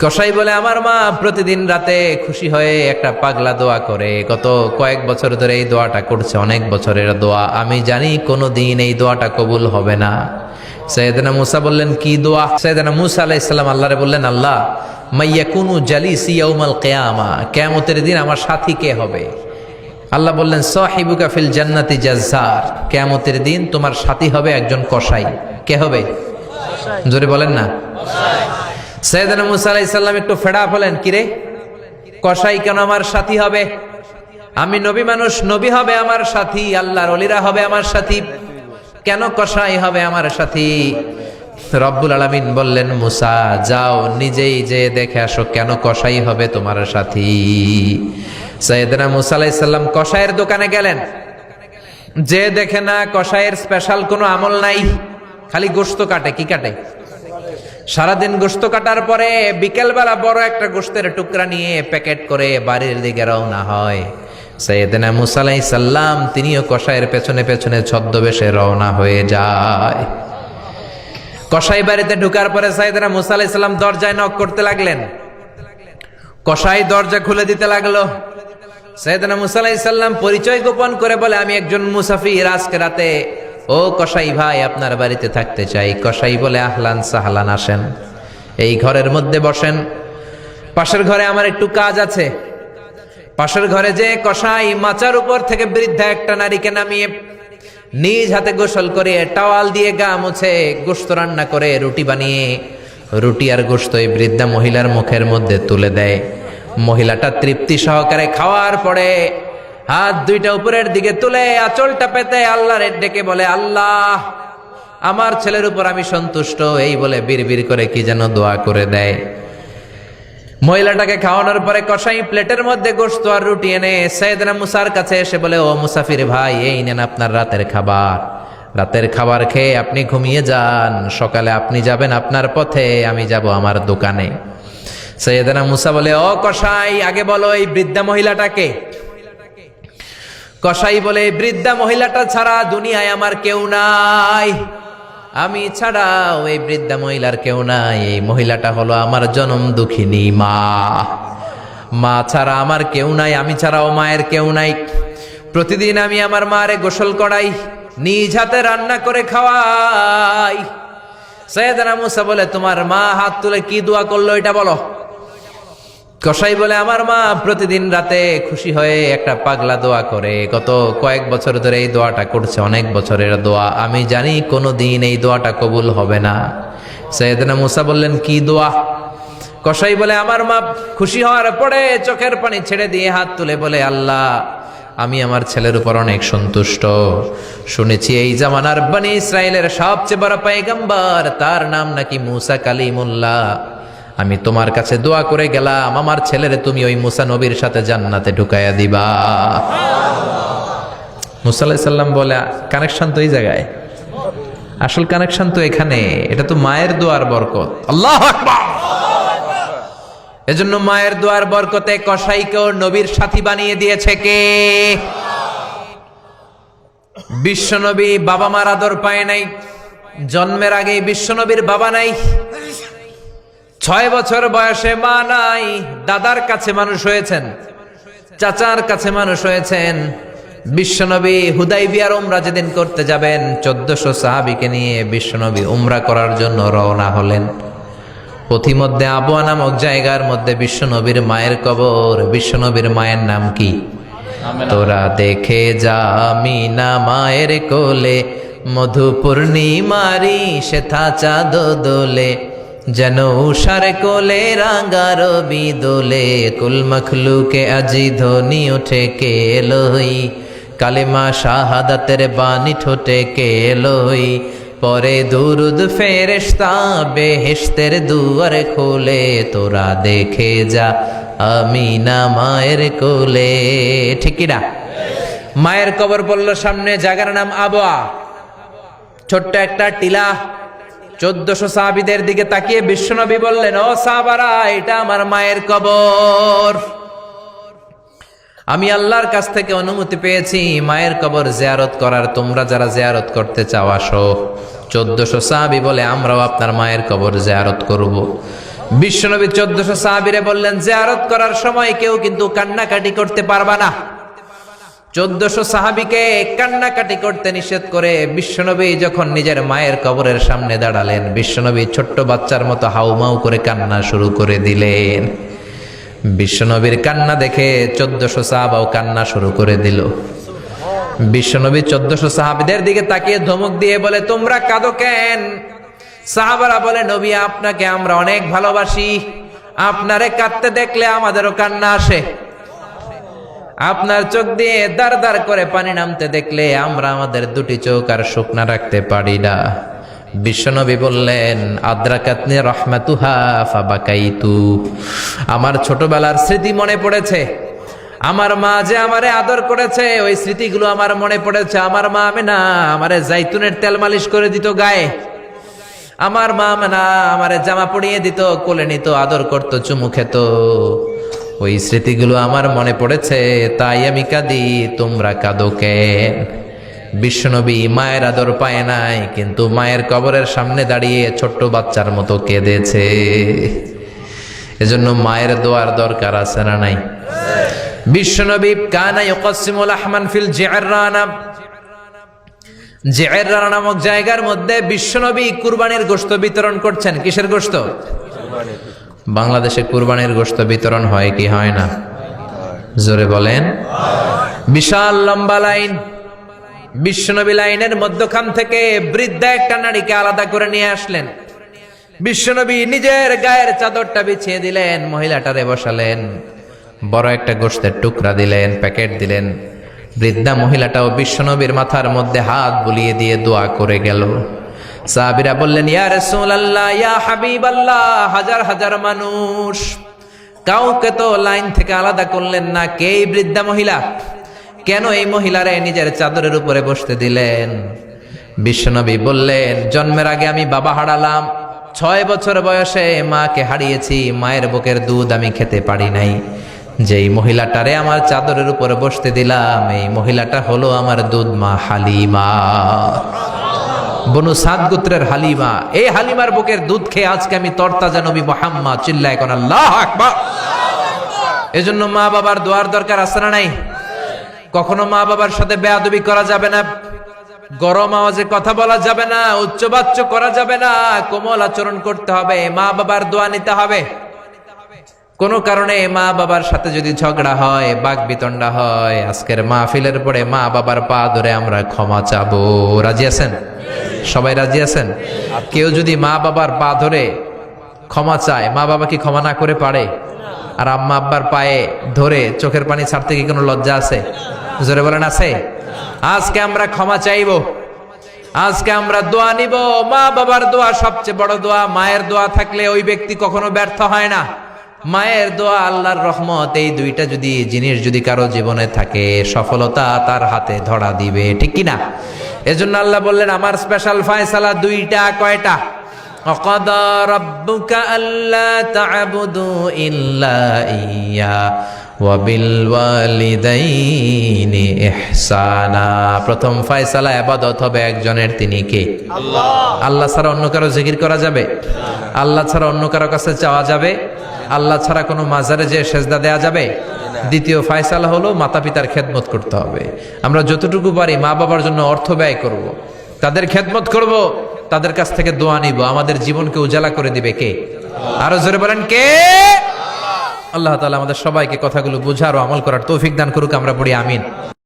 কসাই বলে আমার মা প্রতিদিন রাতে খুশি হয়ে একটা পাগলা দোয়া করে, গত কয়েক বছর ধরে এই দোয়াটা করছে, অনেক বছরের দোয়া। আমি জানি কোনো দিন এই দোয়াটা কবুল হবে না। সৈয়দনা মুসা বললেন কি দোয়া? সৈয়দনা মুসা আলাইহিস সালাম আল্লাহরে বললেন, আল্লাহ মাইয়াকুনু জালিসি ইয়াউমাল কিয়ামা, কিয়ামতের দিন আমার সাথী কে হবে? আল্লাহ বললেন সাহিবুকা ফিল জান্নাতি জাজ্জার, কিয়ামতের দিন তোমার সাথী হবে একজন কসাই। কে হবে? জোরে বলেন না। সৈয়দনা মুসা আলাইহিস সালাম একটু ফেড আপ হলেন, কিরে কসাই কেন আমার সাথী হবে? আমি নবী মানুষ, নবী হবে আমার সাথী, আল্লাহর ওলিরা হবে আমার সাথী, কেন কসাই হবে আমার সাথী? রব্বুল আলামিন বললেন মুসা যাও নিজেই যে দেখে আসো কেন কসাই হবে তোমার সাথী। সৈয়দনা মুসা আলাইহিস সালাম কসাইয়ের দোকানে গেলেন, যে দেখে না কসাইয়ের স্পেশাল কোনো আমল নাই, খালি গোশত কাটে। কি কাটে? সারাদিন গোশত কাটার পরে বিকেলবেলা বড় একটা গোশতের টুকরা নিয়ে প্যাকেট করে বাড়ির দিকে রওনা হয়। সাইয়েদনা মুসা আলাইহিস সালাম তিনিও কসাইয়ের পেছনে পেছনে ছদ্মবেশে রওনা হয়ে যায়। কসাই বাড়িতে ঢোকার পরে সাইয়েদনা মুসা আলাইহিস সালাম দরজায় নক করতে লাগলেন। কসাই দরজা খুলে দিতে লাগলো। সাইয়েদনা মুসা আলাইহিস সালাম পরিচয় গোপন করে বলে, আমি একজন মুসাফির, আজকে রাতে ও কসাই ভাই আপনার বাড়িতে থাকতে চাই। কসাই বলে আহলান সাহলান, আসেন এই ঘরের মধ্যে বসেন, পাশের ঘরে আমার একটু কাজ আছে। পাশের ঘরে যে কসাই মাচার উপর থেকে বৃদ্ধা একটা নারীকে নামিয়ে নিজ হাতে গোসল করে টাওয়াল দিয়ে গা মুছে গোশত রান্না করে রুটি বানিয়ে রুটি আর গোশত এই বৃদ্ধা মহিলার মুখের মধ্যে তুলে দেয়। মহিলাটা তৃপ্তি সহকারে খাওয়ার পরে হাত দুইটা উপরের দিকে তুলে আঁচলটা পেতে আল্লাহর ডেকে বলে, আল্লাহ আমার ছেলের উপর আমি সন্তুষ্ট, এই বলে বিড়বিড় করে কি যেন দোয়া করে দেয়। মহিলাটাকে খাওয়ানোর পরে কসাই প্লেটের মধ্যে গোশত আর রুটি এনে সাইয়েদনা মুসার কাছে এসে বলে, ও মুসাফির ভাই এই নেন আপনার রাতের খাবার। রাতের খাবার খেয়ে আপনি ঘুমিয়ে যান, সকালে আপনি যাবেন আপনার পথে, আমি যাব আমার দোকানে। সাইয়েদনা মুসা বলে, ও কসাই আগে বলো এই বৃদ্ধা মহিলাটাকে। কসাই বলে, বৃদ্ধা মহিলাটা ছাড়া দুনিয়ায় আমার কেউ নাই, আমি ছাড়া ওই বৃদ্ধা মহিলার কেউ নাই। এই মহিলাটা হলো আমার জনম দুঃখিনী মা, মা ছাড়া আমার কেউ নাই, আমি ছাড়াও মায়ের কেউ নাই। প্রতিদিন আমি আমার মারে গোসল করাই, নিজ হাতে রান্না করে খাওয়াই। সাইয়েদনা মুসা বলে, তোমার মা হাত তুলে কি দোয়া করলো এটা বলো। কসাই বলে, আমার মা প্রতিদিন রাতে খুশি হয়ে একটা পাগলা দোয়া করে, গত কয়েক বছর ধরে এই দোয়াটা করছে, অনেক বছরের দোয়া। আমি জানি কোনো দিন এই দোয়াটা কবুল হবে না। সাইয়েদনা মুসা বললেন কি দোয়া? কসাই বলে, আমার মা খুশি হওয়ার পরে চোখের পানি ছেড়ে দিয়ে হাত তুলে বলে, আল্লাহ আমি আমার ছেলের উপর অনেক সন্তুষ্ট, শুনেছি এই জামানার বনি ইসরায়েলের সবচেয়ে বড় পয়গম্বর, তার নাম নাকি মুসা কালিমুল্লাহ। আমি তোমার কাছে দোয়া করে গেলাম, আমার ছেলেরে তুমি ওই মুসা নবীর সাথে জান্নাতে ঢুকাইয়া দিবা। মুসা আলাইহিস সালাম বলে, কানেকশন তো এই জায়গায়, আসল কানেকশন তো এখানে, এটা তো মায়ের দোয়ার বরকত। আল্লাহু আকবার। এজন্য মায়ের দোয়ার বরকতে কসাইকেও নবীর সাথী বানিয়ে দিয়েছে কে? বিশ্বনবী বাবা মার আদর পায় নাই, জন্মের আগেই বিশ্বনবীর বাবা নাই, 6 বছর বয়সে মা নাই, দাদার কাছে মানুষ হয়েছেন, চাচার কাছে মানুষ হয়েছেন। বিশ্বনবী হুদাইবিয়ার উমরা যেদিন করতে যাবেন 1400 সাহাবীকে নিয়ে বিশ্বনবী উমরা করার জন্য রওনা হলেন। পথিমধ্যে আবওয়া নামক জায়গার মধ্যে বিশ্বনবীর মায়ের কবর। বিশ্বনবীর মায়ের নাম কি? তোরা দেখে যা আমিনা মায়ের কোলে, মধু পূর্ণিমারি সেথা চাঁদ দোলে, যেন উষার কোলে রাঙা রবি দোলে, কুল মখলুকে আজি ধ্বনি ওঠে কে লই, কালেমা শাহাদাতের বাণী ঠোঁটে কে লই, পরে দুরুদ ফেরেশতা বেহেশতের দুয়ার খোলে, তোরা দেখে যা আমিনা মায়ের কোলে। ঠিক কি না? মায়ের কবর বলল সামনে, জায়গার নাম আবওয়া, ছোট্ট একটা টিলা। 1400 সাহাবীদের দিকে তাকিয়ে বিশ্বনবী বললেন, ও সাহাবারা এটা আমার মায়ের কবর, আমি আল্লাহর কাছ থেকে অনুমতি পেয়েছি মায়ের কবর জিয়ারত করার, তোমরা যারা জিয়ারত করতে চাও আসো। 1400 সাহাবী বলে, আমরাও আপনার মায়ের কবর জিয়ারত করব। বিশ্বনবী 1400 সাহাবীরে বললেন, জিয়ারত করার সময় কেউ কিন্তু কান্নাকাটি করতে পারবা না। 1400 সাহাবীকে কান্নাকাটি করতে নিষেধ করে বিশ্বনবী যখন নিজের মায়ের কবরের সামনে দাঁড়ালেন, বিশ্বনবী ছোট্ট বাচ্চার মতো হাউমাউ করে কান্না শুরু করে দিলেন। বিশ্বনবীর কান্না দেখে 1400 সাহাবাও কান্না শুরু করে দিল। বিশ্বনবী 1400 সাহাবীদের দিকে তাকিয়ে ধমক দিয়ে বলে, তোমরা কাঁদো কেন? সাহাবারা বলে, নবী আপনাকে আমরা অনেক ভালোবাসি, আপনারে কাঁদতে দেখলে আমাদেরও কান্না আসে। আপনার চোখ দিয়ে দার দার করে পানি নামতে দেখলে আমরা আমাদের দুটি চোখ আর শুকনা রাখতে পারি না। বিশ্বনবী বললেন, আদ্রাকাতনি রাহমাতুহা ফাবাকাইতু, আমার ছোটবেলার স্মৃতি মনে পড়েছে। আমার মা যে আমারে আদর করেছে, ওই স্মৃতিগুলো আমার মনে পড়েছে। আমার মা আমেনা আমারে জাইতুনের তেল মালিশ করে দিত গায়ে। আমার মা আমেনা আমারে জামা পরিয়ে দিত, কোলে নিত, আদর করত, চুমু খেত। ওই স্মৃতিগুলো আমার মনে পড়েছে, তাই আমি কাঁদি। তোমরা কাঁদো কেন? বিশ্বনবী মায়ের আদর পায় নাই, কিন্তু মায়ের কবরের সামনে দাঁড়িয়ে ছোট্ট বাচ্চার মতো কেঁদেছে। এজন্য মায়ের দোয়ার দরকার আছে না নাই? বিশ্বনবী কানা ইউকাসিমুল আহমান ফিল জিআররানা, জিআররানা নামক জায়গার মধ্যে বিশ্বনবী কুরবানির গোশত বিতরণ করছেন। কিসের গোশত? বাংলাদেশে কুরবানির গোশত বিতরণ হয় কি হয় না? জোরে বলেন। বিশাল লম্বা লাইন। বিশ্বনবী লাইনের মধ্যখান থেকে বৃদ্ধা একটা নারীকে আলাদা করে নিয়ে আসলেন। বিশ্বনবী নিজের গায়ের চাদরটা বিছিয়ে দিলেন, মহিলাটারে বসালেন, বড় একটা গোশতের টুকরা দিলেন, প্যাকেট দিলেন। বৃদ্ধা মহিলাটাও বিশ্বনবীর মাথার মধ্যে হাত বুলিয়ে দিয়ে দোয়া করে গেল। সাহাবীরা বললেন, ইয়া রাসূলুল্লাহ, ইয়া হাবিবাল্লাহ, হাজার হাজার মানুষ, কাউকে তো লাইন থেকে আলাদা করলেন না। কে এই বৃদ্ধা মহিলা? কেন এই মহিলারে নিজের চাদরের উপরে বসতে দিলেন? বিশ্বনবী বললেন, জন্মের আগে আমি বাবা হারালাম, 6 বছর বয়সে মাকে হারিয়েছি, মায়ের বুকের দুধ আমি খেতে পারি নাই। যেই মহিলাটারে আমার চাদরের উপরে বসতে দিলাম, এই মহিলাটা হলো আমার দুধ মা হালিমা, বনু সাদ গোত্রের হালিমা। এই হালিমার বুকের দুধ খেয়ে আজকে আমি তরতাজা নবী মুহাম্মদ। চিল্লায় কোন আল্লাহু আকবার। এজন্য মা বাবার দোয়ার দরকার আছে না নাই? কখনো মা বাবার সাথে বেয়াদবি করা যাবে না, গরম আওয়াজে কথা বলা যাবে না, উচ্চবাচ্য করা যাবে না, কোমল আচরণ করতে হবে, মা বাবার দোয়া নিতে হবে। কোন কারণে মা বাবার সাথে যদি ঝগড়া হয়, বাকবিতণ্ডা হয়, আজকের মাহফিলের পরে মা বাবার পা ধরে আমরা ক্ষমা চাবো। রাজি আছেন? সবাই রাজি আছেন? কেউ যদি মা বাবার পা ধরে ক্ষমা চায়, মা বাবা কি ক্ষমা না করে পারে? আর আম্মা আব্বার পায়ে ধরে চোখের পানি ছাড়তে কি কোনো লজ্জা আছে? জোরে বলেন আছে? আজকে আমরা ক্ষমা চাইবো, আজকে আমরা দোয়া নিব। মা বাবার দোয়া সবচেয়ে বড় দোয়া। মায়ের দোয়া থাকলে ওই ব্যক্তি কখনো ব্যর্থ হয় না। মায়ের দোয়া, আল্লাহর রহমত, এই দুইটা যদি জিনিস যদি কারো জীবনে থাকে, সফলতা তার হাতে ধরা দিবে, ঠিক কি না? এজন্য আল্লাহ বললেন, আমার স্পেশাল ফয়সালা দুইটা। কয়টা? وَقَضَى رَبُّكَ أَلَّا تَعْبُدُوا إِلَّا إِيَّاهُ وَبِالْوَالِدَيْنِ إِحْسَانًا। প্রথম ফয়সালা ইবাদত হবে একজনের, তিনি কে? আল্লাহ। আল্লাহ ছাড়া অন্য কারো জিকির করা যাবে? আল্লাহ ছাড়া অন্য কারো কাছে চাওয়া যাবে? আল্লাহ ছাড়া কোনো মাজারে যে সেজদা দেয়া যাবে? দ্বিতীয় ফয়সালা হলো মাতা পিতার খেদমত করতে হবে। আমরা যতটুকু পারি মা বাবার জন্য অর্থ ব্যয় করব, তাদের খেদমত করব, তাদের কাছ থেকে দোয়া নিব। আমাদের জীবনকে উজালা করে দিবে কে? আরো জোরে বলেন কে? আল্লাহ তাআলা আমাদের সবাইকে কথাগুলো বুঝার ও আমল করার তৌফিক দান করুক। আমরা পড়ি আমিন।